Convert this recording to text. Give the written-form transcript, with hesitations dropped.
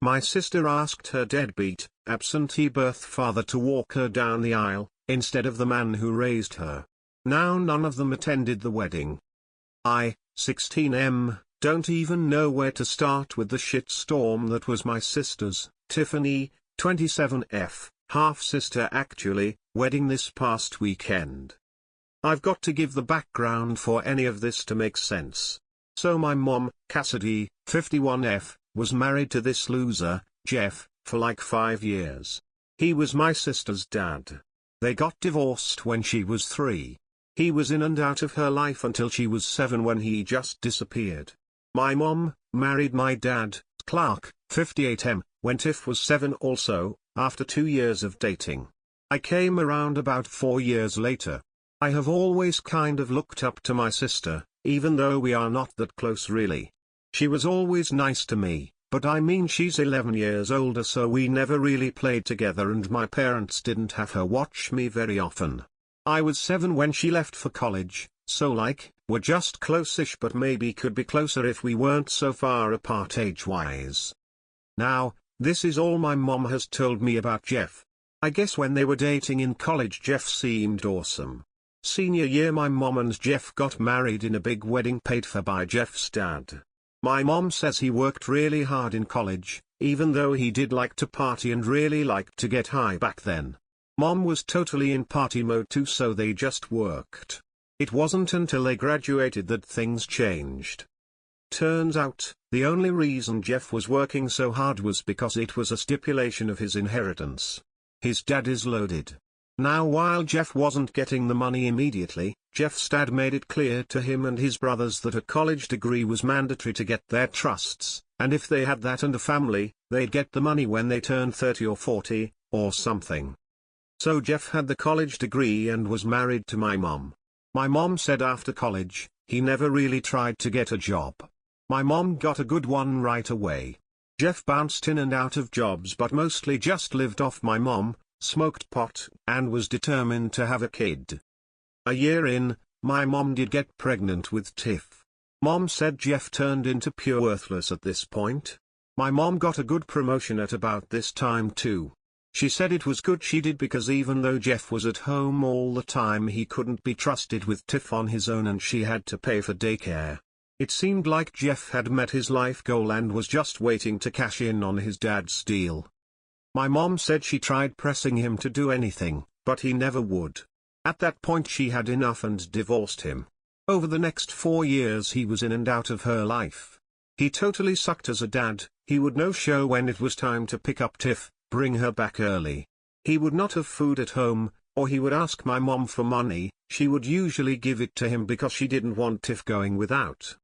My sister asked her deadbeat, absentee birth father to walk her down the aisle, instead of the man who raised her. Now none of them attended the wedding. I, 16M, don't even know where to start with the shitstorm that was my sister's, Tiffany, 27F, half-sister actually, wedding this past weekend. I've got to give the background for any of this to make sense. So my mom, Cassidy, 51F, was married to this loser, Jeff, for like 5 years. He was my sister's dad. They got divorced when she was 3. He was in and out of her life until she was 7 when he just disappeared. My mom married my dad, Clark, 58M, when Tiff was 7 also, after 2 years of dating. I came around about 4 years later. I have always kind of looked up to my sister, even though we are not that close really. She was always nice to me, but I mean she's 11 years older, so we never really played together and my parents didn't have her watch me very often. I was 7 when she left for college, so like, we're just close-ish but maybe could be closer if we weren't so far apart age-wise. Now, this is all my mom has told me about Jeff. I guess when they were dating in college Jeff seemed awesome. Senior year my mom and Jeff got married in a big wedding paid for by Jeff's dad. My mom says he worked really hard in college, even though he did like to party and really liked to get high back then. Mom was totally in party mode too, so they just worked. It wasn't until they graduated that things changed. Turns out, the only reason Jeff was working so hard was because it was a stipulation of his inheritance. His dad is loaded. Now while Jeff wasn't getting the money immediately, Jeff's dad made it clear to him and his brothers that a college degree was mandatory to get their trusts, and if they had that and a family, they'd get the money when they turned 30 or 40, or something. So Jeff had the college degree and was married to my mom. My mom said after college, he never really tried to get a job. My mom got a good one right away. Jeff bounced in and out of jobs but mostly just lived off my mom, smoked pot, and was determined to have a kid. A year in, my mom did get pregnant with Tiff. Mom said Jeff turned into pure worthless at this point. My mom got a good promotion at about this time too. She said it was good she did because even though Jeff was at home all the time he couldn't be trusted with Tiff on his own and she had to pay for daycare. It seemed like Jeff had met his life goal and was just waiting to cash in on his dad's deal. My mom said she tried pressing him to do anything, but he never would. At that point she had enough and divorced him. Over the next 4 years he was in and out of her life. He totally sucked as a dad. He would no-show when it was time to pick up Tiff, bring her back early. He would not have food at home, or he would ask my mom for money. She would usually give it to him because she didn't want Tiff going without.